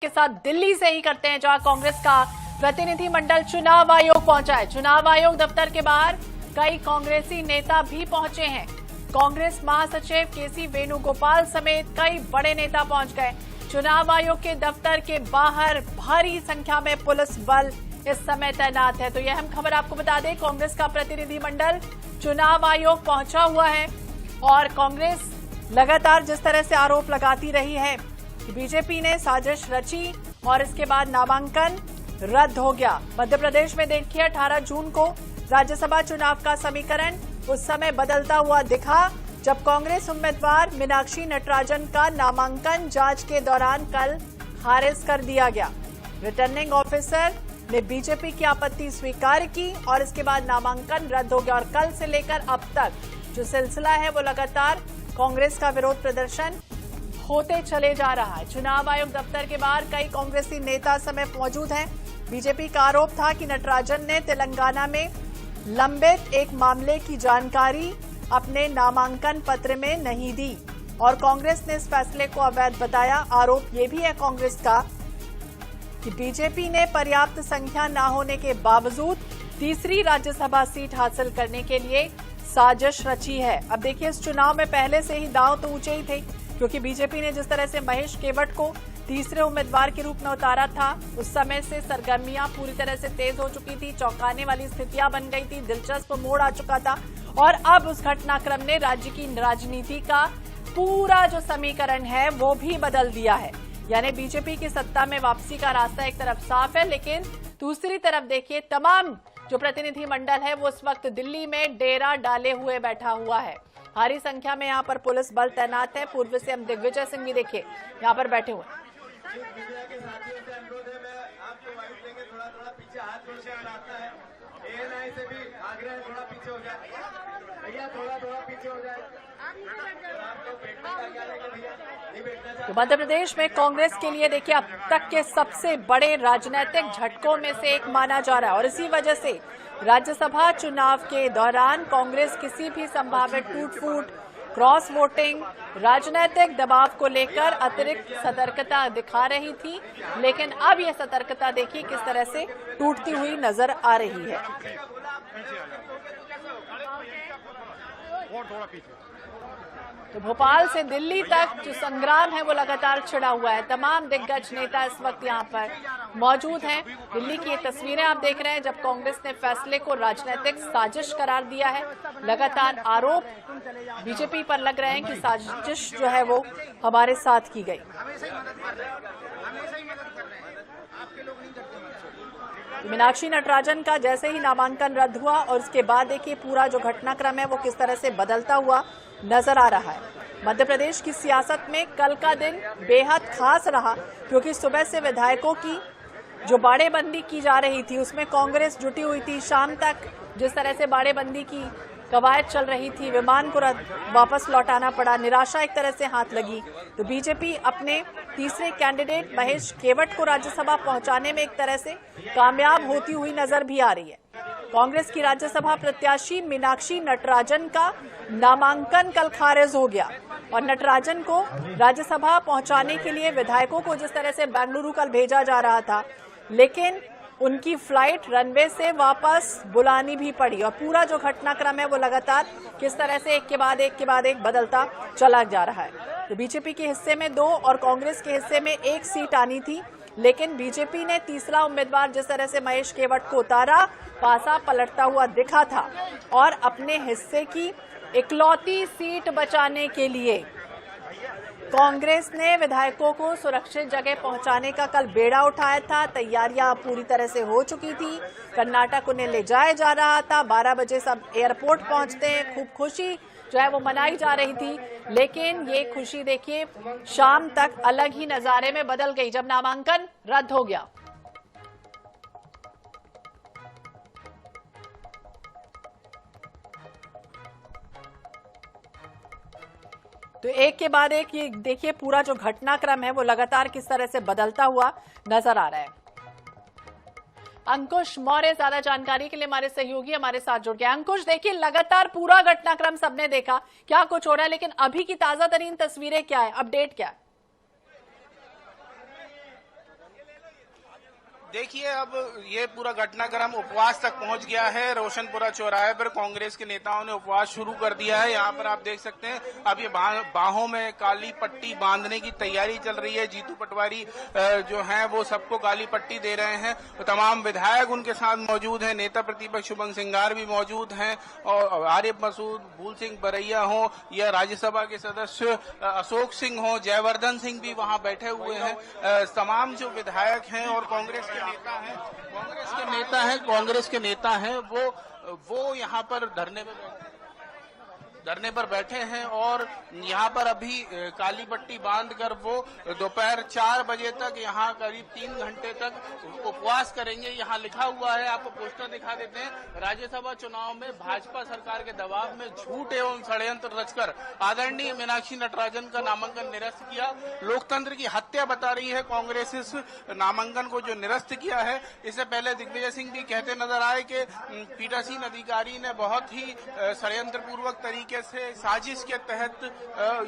के साथ दिल्ली से ही करते हैं, जहां कांग्रेस का प्रतिनिधिमंडल चुनाव आयोग पहुंचा है। चुनाव आयोग दफ्तर के बाहर कई कांग्रेसी नेता भी पहुंचे हैं। कांग्रेस महासचिव केसी वेणुगोपाल समेत कई बड़े नेता पहुंच गए। चुनाव आयोग के दफ्तर के बाहर भारी संख्या में पुलिस बल इस समय तैनात है। तो यह अहम खबर आपको बता दें, कांग्रेस का प्रतिनिधिमंडल चुनाव आयोग पहुंचा हुआ है और कांग्रेस लगातार जिस तरह से आरोप लगाती रही है कि बीजेपी ने साजिश रची और इसके बाद नामांकन रद्द हो गया। मध्य प्रदेश में देखिए 18 जून को राज्यसभा चुनाव का समीकरण उस समय बदलता हुआ दिखा जब कांग्रेस उम्मीदवार मीनाक्षी नटराजन का नामांकन जांच के दौरान कल खारिज कर दिया गया। रिटर्निंग ऑफिसर ने बीजेपी की आपत्ति स्वीकार की और इसके बाद नामांकन रद्द हो गया और कल से लेकर अब तक जो सिलसिला है वो लगातार कांग्रेस का विरोध प्रदर्शन होते चले जा रहा है। चुनाव आयोग दफ्तर के बाहर कई कांग्रेसी नेता समय मौजूद हैं। बीजेपी का आरोप था कि नटराजन ने तेलंगाना में लंबित एक मामले की जानकारी अपने नामांकन पत्र में नहीं दी और कांग्रेस ने इस फैसले को अवैध बताया। आरोप ये भी है कांग्रेस का कि बीजेपी ने पर्याप्त संख्या न होने के बावजूद तीसरी राज्यसभा सीट हासिल करने के लिए साजिश रची है। अब देखिए, इस चुनाव में पहले से ही दांव तो ऊंचे ही थे, क्योंकि बीजेपी ने जिस तरह से महेश केवट को तीसरे उम्मीदवार के रूप में उतारा था, उस समय से सरगर्मियां पूरी तरह से तेज हो चुकी थी, चौंकाने वाली स्थितियां बन गई थी, दिलचस्प मोड़ आ चुका था और अब उस घटनाक्रम ने राज्य की राजनीति का पूरा जो समीकरण है वो भी बदल दिया है। यानी बीजेपी की सत्ता में वापसी का रास्ता एक तरफ साफ है, लेकिन दूसरी तरफ देखिए तमाम जो प्रतिनिधिमंडल है वो इस वक्त दिल्ली में डेरा डाले हुए बैठा हुआ है। भारी संख्या में यहाँ पर पुलिस बल तैनात है। पूर्व सीएम दिग्विजय सिंह भी देखिए यहाँ पर बैठे हुए। तो मध्य प्रदेश में कांग्रेस के लिए देखिए अब तक के सबसे बड़े राजनीतिक झटकों में से एक माना जा रहा है और इसी वजह से राज्यसभा चुनाव के दौरान कांग्रेस किसी भी संभावित टूट-फूट, क्रॉस वोटिंग, राजनीतिक दबाव को लेकर अतिरिक्त सतर्कता दिखा रही थी, लेकिन अब यह सतर्कता देखिए किस तरह से टूटती हुई नजर आ रही है। तो भोपाल से दिल्ली तक जो संग्राम है वो लगातार छिड़ा हुआ है। तमाम दिग्गज नेता इस वक्त यहाँ पर मौजूद हैं। दिल्ली की ये तस्वीरें आप देख रहे हैं जब कांग्रेस ने फैसले को राजनीतिक साजिश करार दिया है। लगातार आरोप बीजेपी पर लग रहे हैं कि साजिश जो है वो हमारे साथ की गई। मीनाक्षी नटराजन का जैसे ही नामांकन रद्द हुआ और उसके बाद देखिए पूरा जो घटनाक्रम है वो किस तरह से बदलता हुआ नजर आ रहा है। मध्य प्रदेश की सियासत में कल का दिन बेहद खास रहा, क्योंकि सुबह से विधायकों की जो बाड़ेबंदी की जा रही थी उसमें कांग्रेस जुटी हुई थी। शाम तक जिस तरह से बाड़ेबंदी की कवायद चल रही थी, विमान को वापस लौटाना पड़ा, निराशा एक तरह से हाथ लगी। तो बीजेपी अपने तीसरे कैंडिडेट महेश केवट को राज्यसभा पहुंचाने में एक तरह से कामयाब होती हुई नजर भी आ रही है। कांग्रेस की राज्यसभा प्रत्याशी मीनाक्षी नटराजन का नामांकन कल खारिज हो गया और नटराजन को राज्यसभा पहुंचाने के लिए विधायकों को जिस तरह से बेंगलुरु कल भेजा जा रहा था, लेकिन उनकी फ्लाइट रनवे से वापस बुलानी भी पड़ी और पूरा जो घटनाक्रम है वो लगातार किस तरह से एक के बाद एक बदलता चला जा रहा है। तो बीजेपी के हिस्से में 2 और कांग्रेस के हिस्से में 1 सीट आनी थी, लेकिन बीजेपी ने तीसरा उम्मीदवार जिस तरह से महेश केवट को उतारा, पासा पलटता हुआ दिखा था और अपने हिस्से की इकलौती सीट बचाने के लिए कांग्रेस ने विधायकों को सुरक्षित जगह पहुंचाने का कल बेड़ा उठाया था। तैयारियां पूरी तरह से हो चुकी थी। कर्नाटक उन्हें ले जाया जा रहा था। 12 बजे सब एयरपोर्ट पहुंचते हैं। खूब खुशी जो है वो मनाई जा रही थी, लेकिन ये खुशी देखिए शाम तक अलग ही नजारे में बदल गई जब नामांकन रद्द हो गया। तो एक के बाद एक ये देखिए पूरा जो घटनाक्रम है वो लगातार किस तरह से बदलता हुआ नजर आ रहा है। अंकुश मौर्य ज्यादा जानकारी के लिए हमारे सहयोगी हमारे साथ जुड़ गए। अंकुश, देखिए लगातार पूरा घटनाक्रम सबने देखा, क्या कुछ हो रहा है, लेकिन अभी की ताजा तरीन तस्वीरें क्या है, अपडेट क्या है? देखिए, अब ये पूरा घटनाक्रम उपवास तक पहुंच गया है। रोशनपुरा चौराहे पर कांग्रेस के नेताओं ने उपवास शुरू कर दिया है। यहाँ पर आप देख सकते हैं अब ये बाहों में काली पट्टी बांधने की तैयारी चल रही है। जीतू पटवारी जो हैं वो सबको काली पट्टी दे रहे हैं। तो तमाम विधायक उनके साथ मौजूद हैं। नेता प्रतिपक्ष शुभम सिंगार भी मौजूद हैं और आरिफ मसूद, भूल सिंह बरैया हो या राज्यसभा के सदस्य अशोक सिंह हो, जयवर्धन सिंह भी वहाँ बैठे हुए हैं। तमाम जो विधायक हैं और कांग्रेस के नेता हैं वो यहाँ पर धरने पर बैठे हैं और यहाँ पर अभी काली पट्टी बांधकर वो दोपहर 4 बजे तक यहाँ करीब 3 घंटे तक उपवास करेंगे। यहाँ लिखा हुआ है, आपको पोस्टर दिखा देते हैं। राज्यसभा चुनाव में भाजपा सरकार के दबाव में झूठ एवं षड्यंत्र रचकर आदरणीय मीनाक्षी नटराजन का नामांकन निरस्त किया। लोकतंत्र की हत्या बता रही है कांग्रेस इस नामांकन को जो निरस्त किया है। इससे पहले दिग्विजय सिंह भी कहते नजर आए कि पीठासीन अधिकारी ने बहुत ही षड्यंत्र पूर्वक तरीके से साजिश के तहत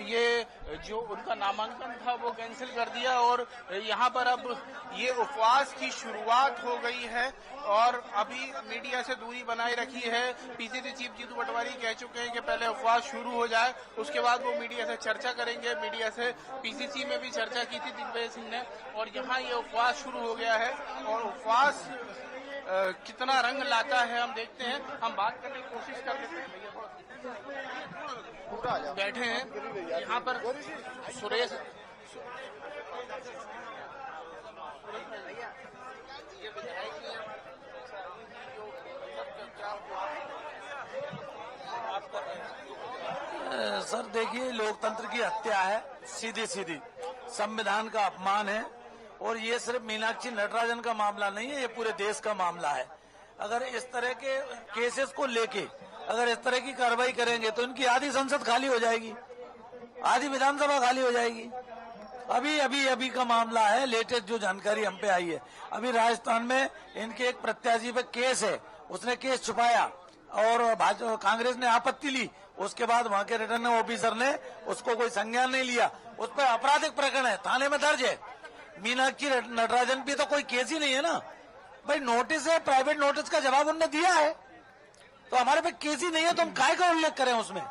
ये जो उनका नामांकन था वो कैंसिल कर दिया और यहाँ पर अब ये उपवास की शुरुआत हो गई है और अभी मीडिया से दूरी बनाए रखी है। पीसीसी चीफ जीतू पटवारी कह चुके हैं कि पहले उपवास शुरू हो जाए, उसके बाद वो मीडिया से चर्चा करेंगे। मीडिया से पीसीसी में भी चर्चा की थी दिग्विजय सिंह ने और यहाँ ये उपवास शुरू हो गया है और उपवास कितना रंग लाता है हम देखते हैं। हम बात करने की कोशिश कर लेते हैं। बैठे हैं यहाँ पर सुरेश सर देखिए, लोकतंत्र की हत्या है, सीधी सीधी संविधान का अपमान है और ये सिर्फ मीनाक्षी नटराजन का मामला नहीं है, ये पूरे देश का मामला है। अगर इस तरह के केसेस को लेके अगर इस तरह की कार्रवाई करेंगे तो इनकी आधी संसद खाली हो जाएगी, आधी विधानसभा खाली हो जाएगी। अभी का मामला है, लेटेस्ट जो जानकारी हम पे आई है। अभी राजस्थान में इनके एक प्रत्याशी पे केस है, उसने केस छुपाया और कांग्रेस ने आपत्ति ली। उसके बाद वहां के रिटर्निंग ऑफिसर ने उसको कोई संज्ञान नहीं लिया, उस पर आपराधिक प्रकरण है, थाने में दर्ज है। मीनाक्षी नटराजन भी तो कोई केस ही नहीं है ना भाई, नोटिस है, प्राइवेट नोटिस का जवाब उन्होंने दिया है, तो हमारे पे केस ही नहीं है तो हम काय का उल्लेख करें उसमें।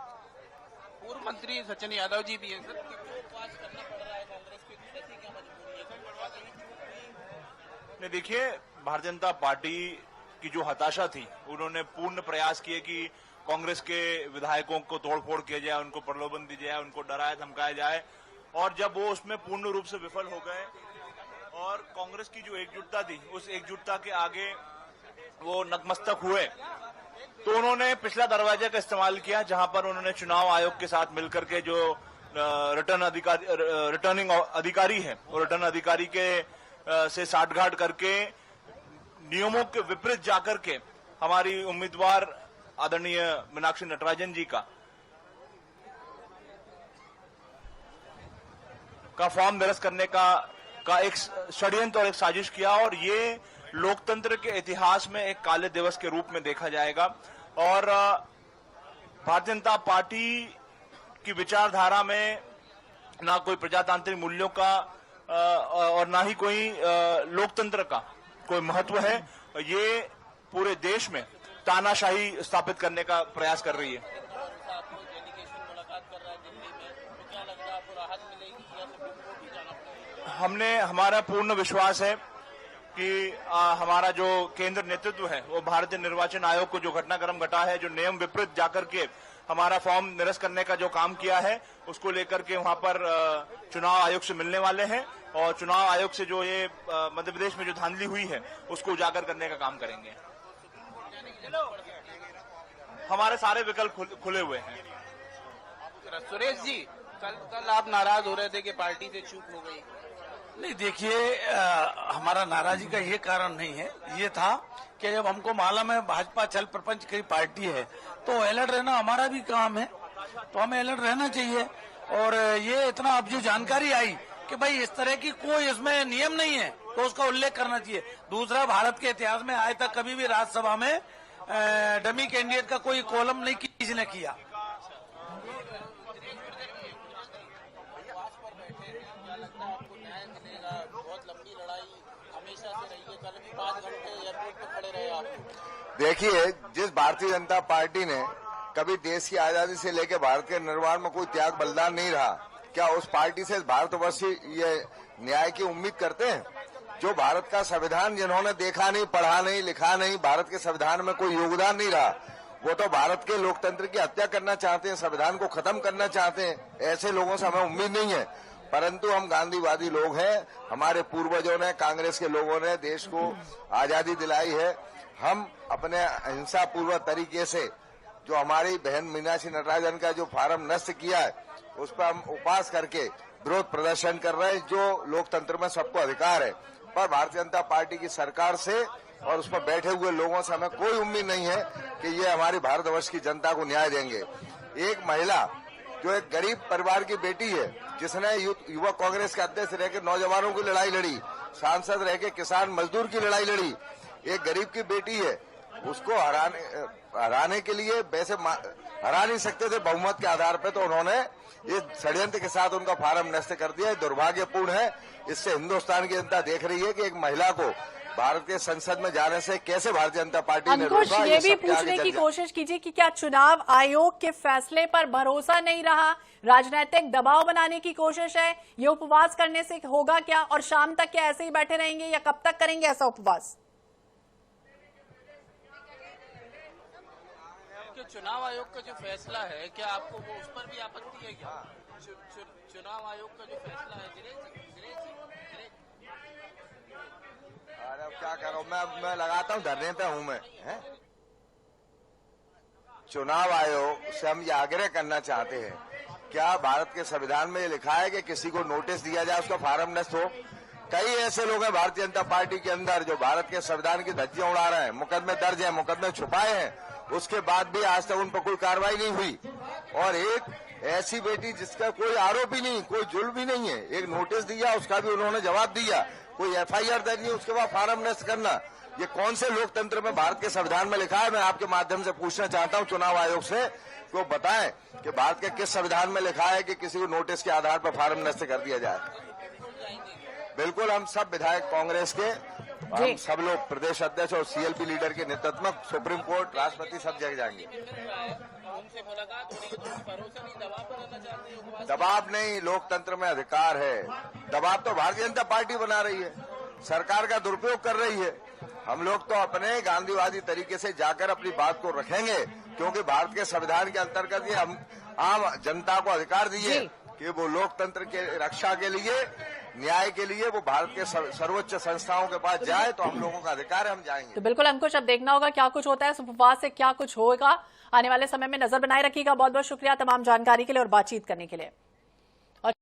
पूर्व मंत्री सचिन यादव जी भी हैं सर, उपवास करना पड़ रहा है कांग्रेस को, ऐसी क्या मजबूरी है सर? देखिए, भारतीय जनता पार्टी की जो हताशा थी, उन्होंने पूर्ण प्रयास किए कि कांग्रेस के विधायकों को तोड़फोड़ किया जाए, उनको प्रलोभन दी जाए, उनको डराया धमकाया जाए और जब वो उसमें पूर्ण रूप से विफल हो गए और कांग्रेस की जो एकजुटता थी, उस एकजुटता के आगे वो नतमस्तक हुए, तो उन्होंने पिछला दरवाजे का इस्तेमाल किया, जहां पर उन्होंने चुनाव आयोग के साथ मिलकर के जो रिटर्निंग अधिकारी है और रिटर्न अधिकारी के से साठगांठ करके नियमों के विपरीत जाकर के हमारी उम्मीदवार आदरणीय मीनाक्षी नटराजन जी का फॉर्म निरस्त करने का एक षड्यंत्र और एक साजिश किया और ये लोकतंत्र के इतिहास में एक काले दिवस के रूप में देखा जाएगा। और भारतीय जनता पार्टी की विचारधारा में ना कोई प्रजातांत्रिक मूल्यों का और ना ही कोई लोकतंत्र का कोई महत्व है। ये पूरे देश में तानाशाही स्थापित करने का प्रयास कर रही है। हमारा पूर्ण विश्वास है कि हमारा जो केंद्र नेतृत्व है वो भारतीय निर्वाचन आयोग को जो घटनाक्रम घटा है, जो नियम विपरीत जाकर के हमारा फॉर्म निरस्त करने का जो काम किया है, उसको लेकर के वहां पर चुनाव आयोग से मिलने वाले हैं और चुनाव आयोग से जो ये मध्य प्रदेश में जो धांधली हुई है उसको उजागर करने का काम करेंगे। हमारे सारे विकल्प खुले हुए हैं। सुरेश जी, कल आप नाराज हो रहे थे कि पार्टी से चूक हो गई। नहीं, देखिए, हमारा नाराजगी का ये कारण नहीं है, ये था कि जब हमको मालूम है भाजपा चल प्रपंच की पार्टी है तो अलर्ट रहना हमारा भी काम है, तो हमें अलर्ट रहना चाहिए। और ये इतना अब जो जानकारी आई कि भाई इस तरह की कोई इसमें नियम नहीं है तो उसका उल्लेख करना चाहिए। दूसरा, भारत के इतिहास में आज तक कभी भी राज्यसभा में डमी कैंडिडेट का कोई कॉलम नहीं किसी ने किया। हमेशा से रही है, कल भी 5 घंटे एयरपोर्ट पे खड़े रहे आप। देखिए, जिस भारतीय जनता पार्टी ने कभी देश की आजादी से लेकर भारत के निर्माण में कोई त्याग बलिदान नहीं रहा, क्या उस पार्टी से भारतवर्ष ये न्याय की उम्मीद करते हैं? जो भारत का संविधान जिन्होंने देखा नहीं, पढ़ा नहीं, लिखा नहीं, भारत के संविधान में कोई योगदान नहीं रहा, वो तो भारत के लोकतंत्र की हत्या करना चाहते हैं, संविधान को खत्म करना चाहते हैं। ऐसे लोगों से हमें उम्मीद नहीं है। परंतु हम गांधीवादी लोग हैं, हमारे पूर्वजों ने, कांग्रेस के लोगों ने देश को आजादी दिलाई है। हम अपने अहिंसा पूर्व तरीके से जो हमारी बहन मीनाक्षी नटराजन का जो फार्म नष्ट किया है, उस पर हम उपवास करके विरोध प्रदर्शन कर रहे हैं। जो लोकतंत्र में सबको अधिकार है, पर भारतीय जनता पार्टी की सरकार से और उस पर बैठे हुए लोगों से हमें कोई उम्मीद नहीं है कि ये हमारी भारतवर्ष की जनता को न्याय देंगे। एक महिला जो एक गरीब परिवार की बेटी है, जिसने युवा कांग्रेस के अध्यक्ष रह के नौजवानों की लड़ाई लड़ी, सांसद रह के किसान मजदूर की लड़ाई लड़ी, एक गरीब की बेटी है, उसको हराने के लिए वैसे हरा नहीं सकते थे बहुमत के आधार पर, तो उन्होंने इस षड्यंत्र के साथ उनका फार्म नष्ट कर दिया। दुर्भाग्यपूर्ण है। इससे हिंदुस्तान की जनता देख रही है कि एक महिला को भारत के संसद में जाने से कैसे भारतीय जनता पार्टी ने अंकुश, ये भी पूछने की कोशिश कीजिए कि क्या चुनाव आयोग के फैसले पर भरोसा नहीं रहा, राजनीतिक दबाव बनाने की कोशिश है? ये उपवास करने से होगा क्या, और शाम तक क्या ऐसे ही बैठे रहेंगे या कब तक करेंगे ऐसा उपवास? चुनाव आयोग का जो फैसला है, क्या आपको वो उस पर भी आपत्ति है क्या? चुनाव आयोग का जो फैसला है, अरे अब क्या करो, मैं लगाता हूँ, धरने पे हूँ मैं। चुनाव आयोग से हम ये आग्रह करना चाहते हैं, क्या भारत के संविधान में ये लिखा है कि किसी को नोटिस दिया जाए उसका फार्म नष्ट हो? कई ऐसे लोग हैं भारतीय जनता पार्टी के अंदर जो भारत के संविधान की धज्जियां उड़ा रहे हैं, मुकदमे दर्ज हैं, मुकदमे छुपाए हैं, उसके बाद भी आज तक उन पर कोई कार्रवाई नहीं हुई। और एक ऐसी बेटी जिसका कोई आरोप ही नहीं, कोई जुल्म भी नहीं है, एक नोटिस दिया, उसका भी उन्होंने जवाब दिया, कोई एफआईआर दर्ज नहीं, उसके बाद फार्म नष्ट करना, ये कौन से लोकतंत्र में भारत के संविधान में लिखा है? मैं आपके माध्यम से पूछना चाहता हूं चुनाव आयोग से कि वो बताएं कि भारत के किस संविधान में लिखा है कि किसी को नोटिस के आधार पर फार्म नष्ट कर दिया जाए। बिल्कुल, हम सब विधायक कांग्रेस के, हम सब लोग प्रदेश अध्यक्ष और सीएलपी लीडर के नेतृत्व में सुप्रीम कोर्ट, राष्ट्रपति सब जगह जाएंगे। दबाव नहीं, लोकतंत्र में अधिकार है। दबाव तो भारतीय जनता पार्टी बना रही है, सरकार का दुरुपयोग कर रही है। हम लोग तो अपने गांधीवादी तरीके से जाकर अपनी बात को रखेंगे, क्योंकि भारत के संविधान के अंतर्गत ये हम आम जनता को अधिकार दिए कि वो लोकतंत्र के रक्षा के लिए, न्याय के लिए वो भारत के सर्वोच्च संस्थाओं के पास जाए, तो हम लोगों का अधिकार है, हम जाएंगे। तो बिल्कुल अंकुश, अब देखना होगा क्या कुछ होता है, इस उपवास से क्या कुछ होगा। आने वाले समय में नजर बनाए रखिएगा। बहुत बहुत शुक्रिया तमाम जानकारी के लिए और बातचीत करने के लिए।